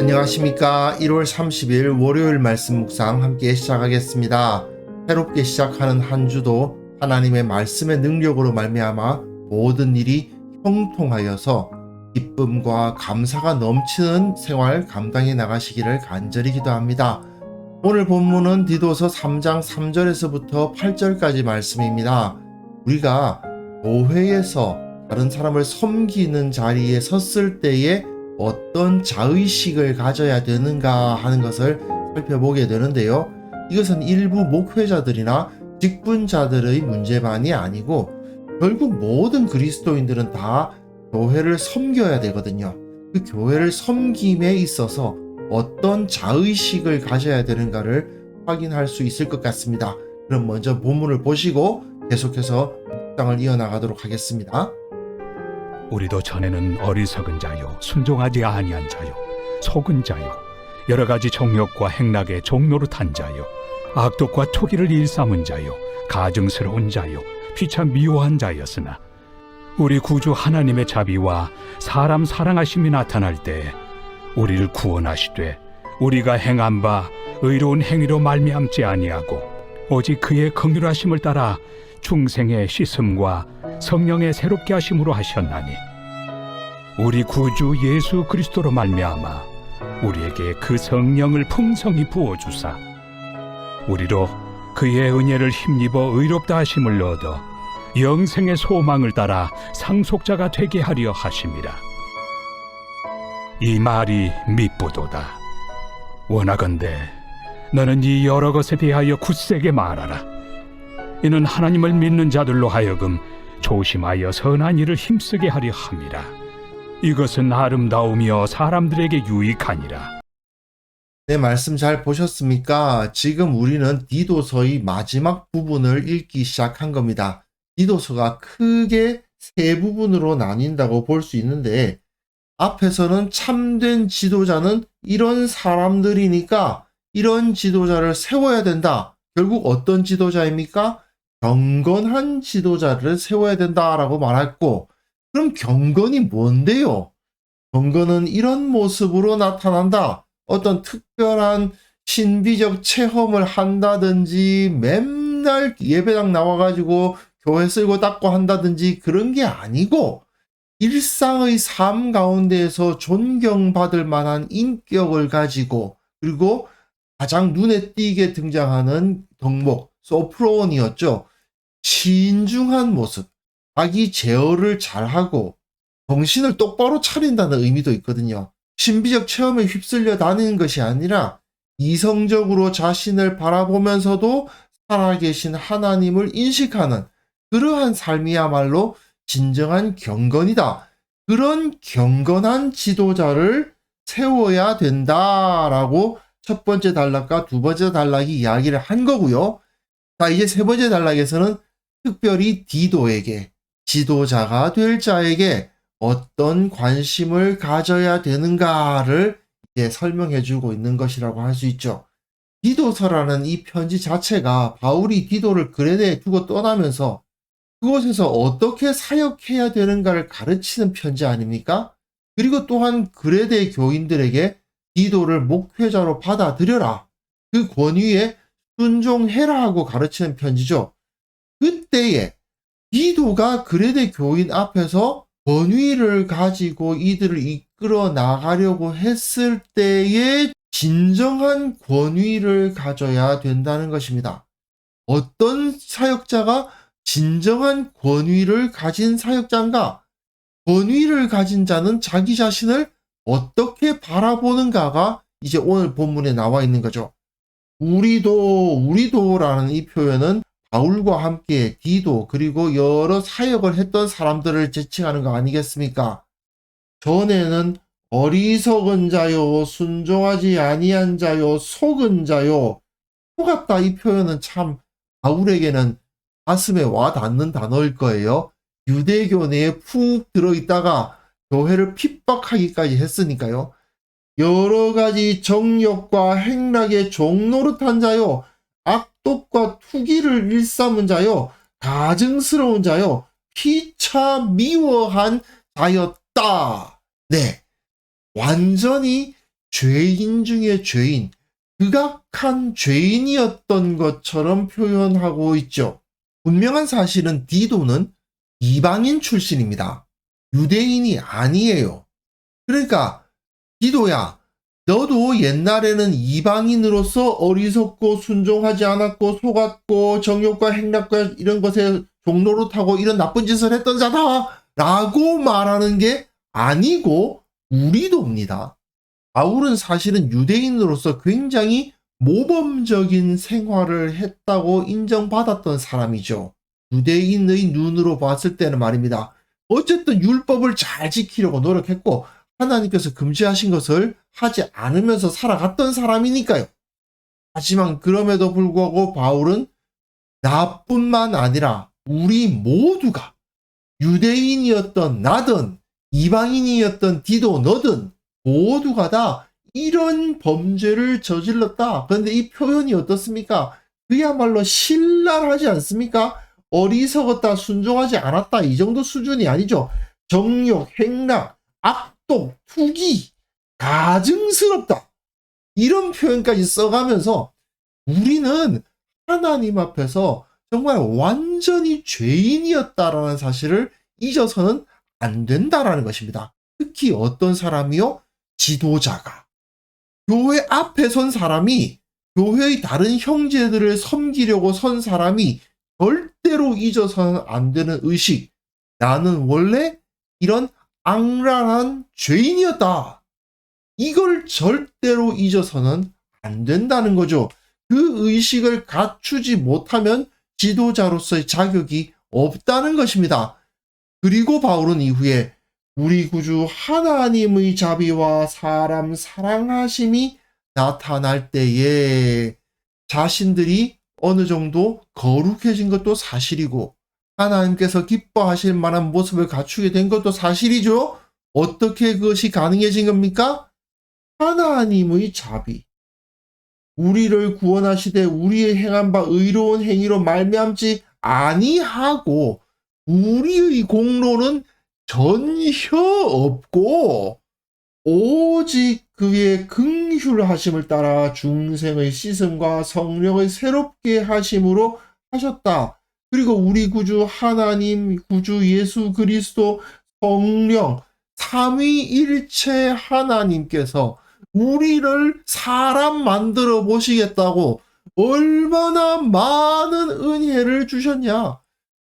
안녕하십니까. 1월 30일 월요일 말씀 묵상 함께 시작하겠습니다. 새롭게 시작하는 한 주도 하나님의 말씀의 능력으로 말미암아 모든 일이 형통하여서 기쁨과 감사가 넘치는 생활 감당해 나가시기를 간절히 기도합니다. 오늘 본문은 디도서 3장 3절에서부터 8절까지 말씀입니다. 우리가 교회에서 다른 사람을 섬기는 자리에 섰을 때에 어떤 자의식을 가져야 되는가 하는 것을 살펴보게 되는데요. 이것은 일부 목회자들이나 직분자들의 문제만이 아니고 결국 모든 그리스도인들은 다 교회를 섬겨야 되거든요. 그 교회를 섬김에 있어서 어떤 자의식을 가져야 되는가를 확인할 수 있을 것 같습니다. 그럼 먼저 본문을 보시고 계속해서 묵상을 이어나가도록 하겠습니다. 우리도 전에는 어리석은 자요, 순종하지 아니한 자요, 속은 자요, 여러 가지 정욕과 행락의 종노릇한 자요, 악독과 토기를 일삼은 자요, 가증스러운 자요, 피차 미워한 자였으나 우리 구주 하나님의 자비와 사람 사랑하심이 나타날 때 우리를 구원하시되 우리가 행한 바 의로운 행위로 말미암지 아니하고 오직 그의 긍휼하심을 따라 중생의 씻음과 성령의 새롭게 하심으로 하셨나니 우리 구주 예수 그리스도로 말미암아 우리에게 그 성령을 풍성히 부어주사 우리로 그의 은혜를 힘입어 의롭다 하심을 얻어 영생의 소망을 따라 상속자가 되게 하려 하심이라. 이 말이 미쁘도다. 원하건대 너는 이 여러 것에 대하여 굳세게 말하라. 이는 하나님을 믿는 자들로 하여금 조심하여 선한 일을 힘쓰게 하려 함이라. 이것은 아름다우며 사람들에게 유익하니라. 네, 말씀 잘 보셨습니까? 지금 우리는 디도서의 마지막 부분을 읽기 시작한 겁니다. 디도서가 크게 세 부분으로 나뉜다고 볼 수 있는데 앞에서는 참된 지도자는 이런 사람들이니까 이런 지도자를 세워야 된다. 결국 어떤 지도자입니까? 경건한 지도자를 세워야 된다라고 말했고, 그럼 경건이 뭔데요? 경건은 이런 모습으로 나타난다. 어떤 특별한 신비적 체험을 한다든지 맨날 예배당 나와가지고 교회 쓸고 닦고 한다든지 그런 게 아니고 일상의 삶 가운데에서 존경받을 만한 인격을 가지고 그리고 가장 눈에 띄게 등장하는 덕목, 소프로온이었죠. 신중한 모습, 자기 제어를 잘하고 정신을 똑바로 차린다는 의미도 있거든요. 신비적 체험에 휩쓸려 다니는 것이 아니라 이성적으로 자신을 바라보면서도 살아계신 하나님을 인식하는 그러한 삶이야말로 진정한 경건이다. 그런 경건한 지도자를 세워야 된다라고 첫 번째 단락과 두 번째 단락이 이야기를 한 거고요. 자, 이제 세 번째 단락에서는 특별히 디도에게, 지도자가 될 자에게 어떤 관심을 가져야 되는가를 이제 설명해 주고 있는 것이라고 할 수 있죠. 디도서라는 이 편지 자체가 바울이 디도를 그레네에 두고 떠나면서 그곳에서 어떻게 사역해야 되는가를 가르치는 편지 아닙니까? 그리고 또한 그레네 교인들에게 디도를 목회자로 받아들여라. 그 권위에 순종해라 하고 가르치는 편지죠. 그때에 디도가 그레네 교인 앞에서 권위를 가지고 이들을 이끌어 나가려고 했을 때에 진정한 권위를 가져야 된다는 것입니다. 어떤 사역자가 진정한 권위를 가진 사역자인가? 권위를 가진 자는 자기 자신을 어떻게 바라보는가가 이제 오늘 본문에 나와 있는 거죠. 우리도라는 이 표현은 바울과 함께 디도 그리고 여러 사역을 했던 사람들을 지칭하는 거 아니겠습니까? 전에는 어리석은 자요, 순종하지 아니한 자요, 속은 자요. 속았다 이 표현은 참 바울에게는 가슴에 와 닿는 단어일 거예요. 유대교 내에 푹 들어있다가 교회를 핍박하기까지 했으니까요. 여러 가지 정욕과 행락의 종노릇한 자요, 악독과 투기를 일삼은 자요, 가증스러운 자요, 피차 미워한 자였다. 네, 완전히 죄인 중에 죄인, 극악한 죄인이었던 것처럼 표현하고 있죠. 분명한 사실은 디도는 이방인 출신입니다. 유대인이 아니에요. 그러니까 디도야, 너도 옛날에는 이방인으로서 어리석고 순종하지 않았고 속았고 정욕과 행락과 이런 것에 종로로 타고 이런 나쁜 짓을 했던 자다 라고 말하는 게 아니고 우리도입니다. 바울은 사실은 유대인으로서 굉장히 모범적인 생활을 했다고 인정받았던 사람이죠. 유대인의 눈으로 봤을 때는 말입니다. 어쨌든 율법을 잘 지키려고 노력했고 하나님께서 금지하신 것을 하지 않으면서 살아갔던 사람이니까요. 하지만 그럼에도 불구하고 바울은 나뿐만 아니라 우리 모두가 유대인이었던 나든 이방인이었던 디도 너든 모두가 다 이런 범죄를 저질렀다. 그런데 이 표현이 어떻습니까? 그야말로 신랄하지 않습니까? 어리석었다, 순종하지 않았다 이 정도 수준이 아니죠. 정욕, 행락, 악독, 투기, 가증스럽다. 이런 표현까지 써가면서 우리는 하나님 앞에서 정말 완전히 죄인이었다라는 사실을 잊어서는 안 된다라는 것입니다. 특히 어떤 사람이요? 지도자가. 교회 앞에 선 사람이 교회의 다른 형제들을 섬기려고 선 사람이 절대로 잊어서는 안 되는 의식. 나는 원래 이런 악랄한 죄인이었다. 이걸 절대로 잊어서는 안 된다는 거죠. 그 의식을 갖추지 못하면 지도자로서의 자격이 없다는 것입니다. 그리고 바울은 이후에 우리 구주 하나님의 자비와 사람 사랑하심이 나타날 때에 자신들이 어느 정도 거룩해진 것도 사실이고 하나님께서 기뻐하실 만한 모습을 갖추게 된 것도 사실이죠. 어떻게 그것이 가능해진 겁니까? 하나님의 자비. 우리를 구원하시되 우리의 행한 바 의로운 행위로 말미암지 아니하고 우리의 공로는 전혀 없고 오직 그의 긍휼하심을 따라 중생의 씻음과 성령의 새롭게 하심으로 하셨다. 그리고 우리 구주 하나님, 구주 예수 그리스도, 성령, 삼위일체 하나님께서 우리를 사람 만들어 보시겠다고 얼마나 많은 은혜를 주셨냐.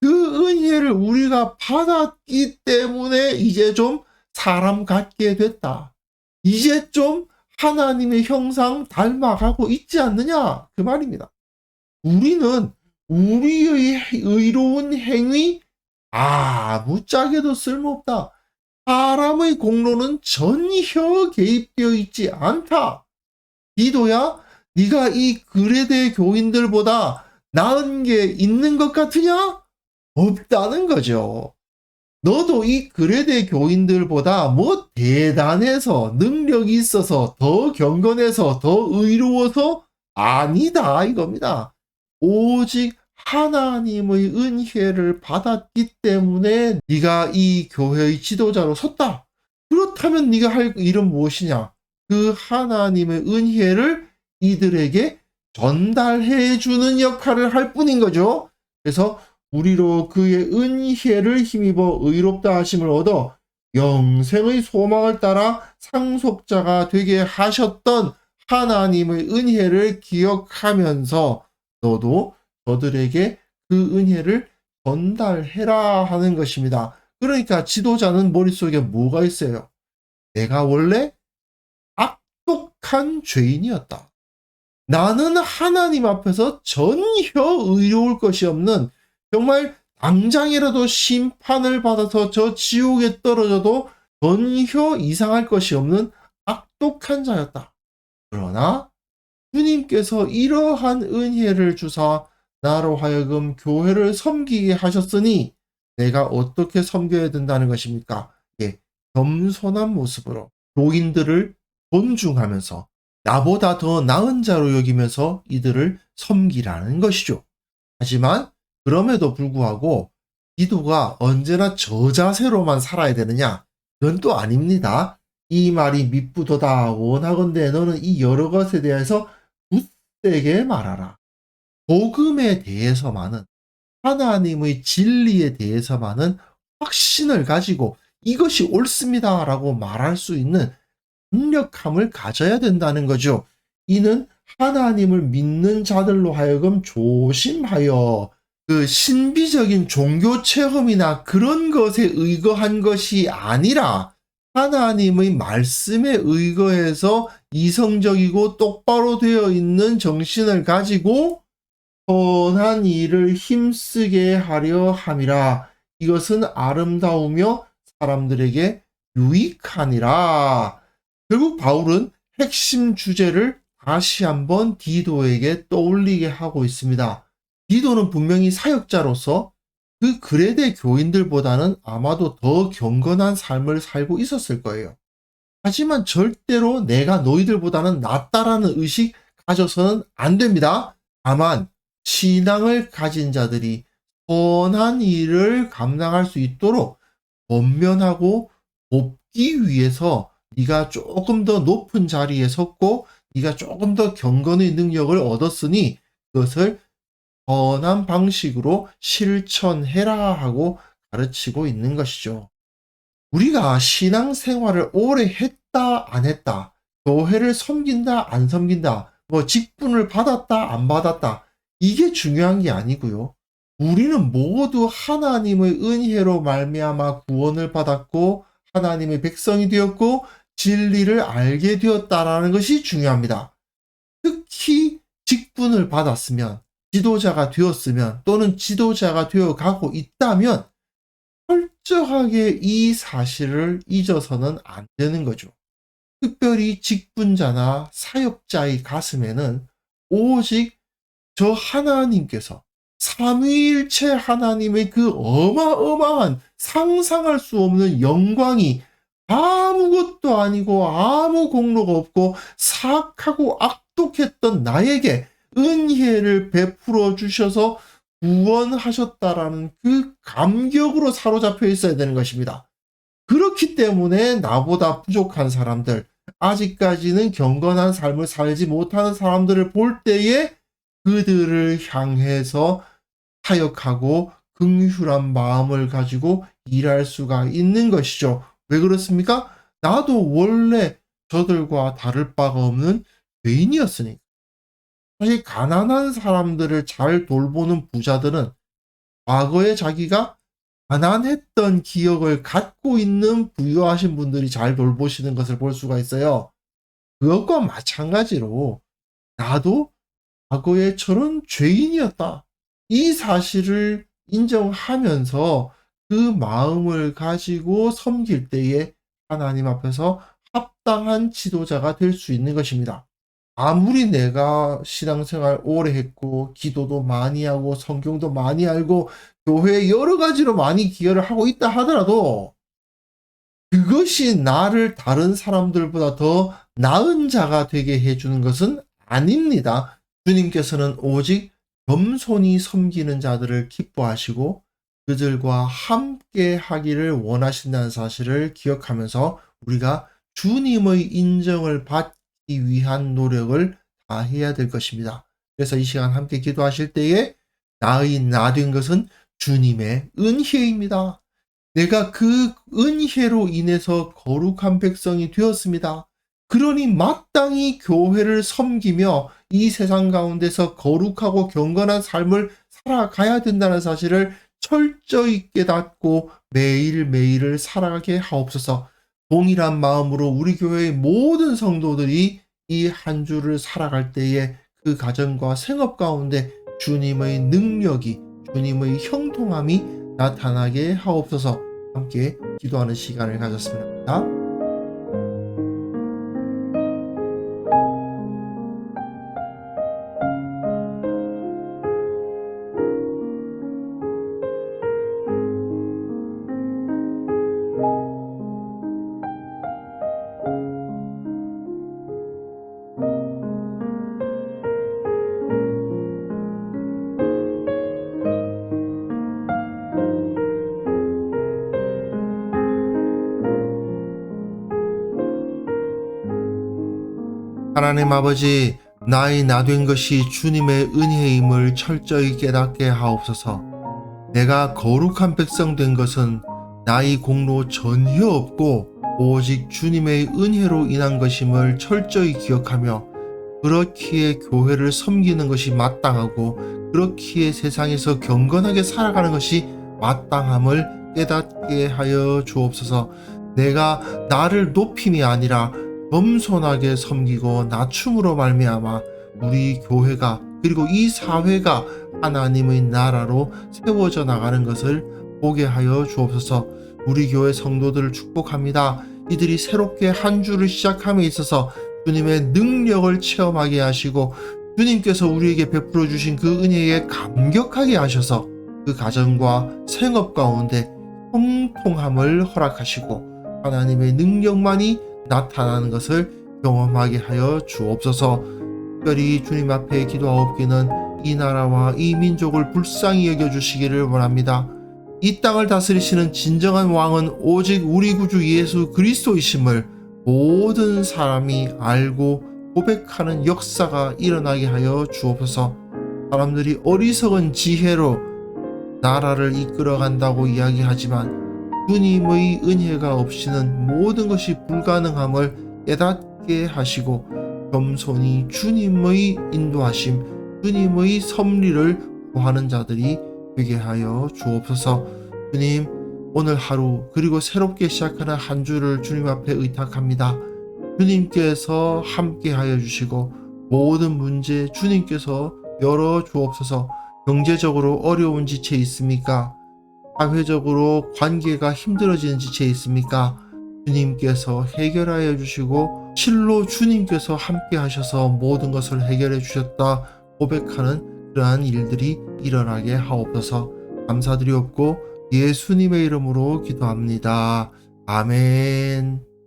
그 은혜를 우리가 받았기 때문에 이제 좀 사람 같게 됐다. 이제 좀 하나님의 형상 닮아가고 있지 않느냐. 그 말입니다. 우리는 우리의 의로운 행위 아무짝에도 쓸모없다. 사람의 공로는 전혀 개입되어 있지 않다. 디도야, 네가 이 그레데 교인들보다 나은 게 있는 것 같으냐? 없다는 거죠. 너도 이 그레데 교인들보다 뭐 대단해서 능력이 있어서 더 경건해서 더 의로워서 아니다 이겁니다. 오직 하나님의 은혜를 받았기 때문에 네가 이 교회의 지도자로 섰다. 그렇다면 네가 할 일은 무엇이냐? 그 하나님의 은혜를 이들에게 전달해 주는 역할을 할 뿐인 거죠. 그래서 우리로 그의 은혜를 힘입어 의롭다 하심을 얻어 영생의 소망을 따라 상속자가 되게 하셨던 하나님의 은혜를 기억하면서 너도 저들에게 그 은혜를 전달해라 하는 것입니다. 그러니까 지도자는 머릿속에 뭐가 있어요? 내가 원래 악독한 죄인이었다. 나는 하나님 앞에서 전혀 의로울 것이 없는 정말 당장이라도 심판을 받아서 저 지옥에 떨어져도 전혀 이상할 것이 없는 악독한 자였다. 그러나 주님께서 이러한 은혜를 주사 나로 하여금 교회를 섬기게 하셨으니 내가 어떻게 섬겨야 된다는 것입니까? 예, 겸손한 모습으로 교인들을 존중하면서 나보다 더 나은 자로 여기면서 이들을 섬기라는 것이죠. 하지만 그럼에도 불구하고 기도가 언제나 저 자세로만 살아야 되느냐? 그건 또 아닙니다. 이 말이 미쁘도다. 원하건대 너는 이 여러 것에 대해서 굳세게 말하라. 복음에 대해서만은, 하나님의 진리에 대해서만은 확신을 가지고 이것이 옳습니다라고 말할 수 있는 강력함을 가져야 된다는 거죠. 이는 하나님을 믿는 자들로 하여금 조심하여 그 신비적인 종교 체험이나 그런 것에 의거한 것이 아니라 하나님의 말씀에 의거해서 이성적이고 똑바로 되어 있는 정신을 가지고 선한 일을 힘쓰게 하려 함이라. 이것은 아름다우며 사람들에게 유익하니라. 결국 바울은 핵심 주제를 다시 한번 디도에게 떠올리게 하고 있습니다. 디도는 분명히 사역자로서 그 그레데 교인들보다는 아마도 더 경건한 삶을 살고 있었을 거예요. 하지만 절대로 내가 너희들보다는 낫다라는 의식 가져서는 안 됩니다. 다만 신앙을 가진 자들이 선한 일을 감당할 수 있도록 권면하고 돕기 위해서 네가 조금 더 높은 자리에 섰고 네가 조금 더 경건의 능력을 얻었으니 그것을 선한 방식으로 실천해라 하고 가르치고 있는 것이죠. 우리가 신앙생활을 오래 했다 안 했다, 교회를 섬긴다 안 섬긴다, 뭐 직분을 받았다 안 받았다, 이게 중요한 게 아니고요. 우리는 모두 하나님의 은혜로 말미암아 구원을 받았고 하나님의 백성이 되었고 진리를 알게 되었다라는 것이 중요합니다. 특히 직분을 받았으면, 지도자가 되었으면, 또는 지도자가 되어 가고 있다면 철저하게 이 사실을 잊어서는 안 되는 거죠. 특별히 직분자나 사역자의 가슴에는 오직 저 하나님께서 삼위일체 하나님의 그 어마어마한 상상할 수 없는 영광이 아무것도 아니고 아무 공로가 없고 사악하고 악독했던 나에게 은혜를 베풀어 주셔서 구원하셨다라는 그 감격으로 사로잡혀 있어야 되는 것입니다. 그렇기 때문에 나보다 부족한 사람들, 아직까지는 경건한 삶을 살지 못하는 사람들을 볼 때에 그들을 향해서 사역하고 긍휼한 마음을 가지고 일할 수가 있는 것이죠. 왜 그렇습니까? 나도 원래 저들과 다를 바가 없는 죄인이었으니까. 사실 가난한 사람들을 잘 돌보는 부자들은 과거에 자기가 가난했던 기억을 갖고 있는 부유하신 분들이 잘 돌보시는 것을 볼 수가 있어요. 그것과 마찬가지로 나도 과거에 저런 죄인이었다, 이 사실을 인정하면서 그 마음을 가지고 섬길 때에 하나님 앞에서 합당한 지도자가 될 수 있는 것입니다. 아무리 내가 신앙생활 오래 했고 기도도 많이 하고 성경도 많이 알고 교회에 여러 가지로 많이 기여를 하고 있다 하더라도 그것이 나를 다른 사람들보다 더 나은 자가 되게 해주는 것은 아닙니다. 주님께서는 오직 겸손히 섬기는 자들을 기뻐하시고 그들과 함께 하기를 원하신다는 사실을 기억하면서 우리가 주님의 인정을 받기 위한 노력을 다해야 될 것입니다. 그래서 이 시간 함께 기도하실 때에 나의 나 된 것은 주님의 은혜입니다. 내가 그 은혜로 인해서 거룩한 백성이 되었습니다. 그러니 마땅히 교회를 섬기며 이 세상 가운데서 거룩하고 경건한 삶을 살아가야 된다는 사실을 철저히 깨닫고 매일매일을 살아가게 하옵소서. 동일한 마음으로 우리 교회의 모든 성도들이 이 한 주를 살아갈 때에 그 가정과 생업 가운데 주님의 능력이, 주님의 형통함이 나타나게 하옵소서. 함께 기도하는 시간을 가졌으면 합니다. 하나님 아버지, 나의 나된 것이 주님의 은혜임을 철저히 깨닫게 하옵소서. 내가 거룩한 백성 된 것은 나의 공로 전혀 없고 오직 주님의 은혜로 인한 것임을 철저히 기억하며, 그렇기에 교회를 섬기는 것이 마땅하고 그렇기에 세상에서 경건하게 살아가는 것이 마땅함을 깨닫게 하여 주옵소서. 내가 나를 높임이 아니라 겸손하게 섬기고 낮춤으로 말미암아 우리 교회가 그리고 이 사회가 하나님의 나라로 세워져 나가는 것을 보게 하여 주옵소서. 우리 교회 성도들을 축복합니다. 이들이 새롭게 한 주를 시작함에 있어서 주님의 능력을 체험하게 하시고 주님께서 우리에게 베풀어 주신 그 은혜에 감격하게 하셔서 그 가정과 생업 가운데 형통함을 허락하시고 하나님의 능력만이 나타나는 것을 경험하게 하여 주옵소서. 특별히 주님 앞에 기도하옵기는 이 나라와 이 민족을 불쌍히 여겨주시기를 원합니다. 이 땅을 다스리시는 진정한 왕은 오직 우리 구주 예수 그리스도이심을 모든 사람이 알고 고백하는 역사가 일어나게 하여 주옵소서. 사람들이 어리석은 지혜로 나라를 이끌어간다고 이야기하지만 주님의 은혜가 없이는 모든 것이 불가능함을 깨닫게 하시고 겸손히 주님의 인도하심, 주님의 섭리를 구하는 자들이 되게 하여 주옵소서. 주님, 오늘 하루 그리고 새롭게 시작하는 한 주를 주님 앞에 의탁합니다. 주님께서 함께 하여 주시고 모든 문제 주님께서 열어 주옵소서. 경제적으로 어려운 지체 있습니까? 사회적으로 관계가 힘들어지는 지체 있습니까? 주님께서 해결하여 주시고 실로 주님께서 함께 하셔서 모든 것을 해결해 주셨다 고백하는 그러한 일들이 일어나게 하옵소서. 감사드리옵고 예수님의 이름으로 기도합니다. 아멘.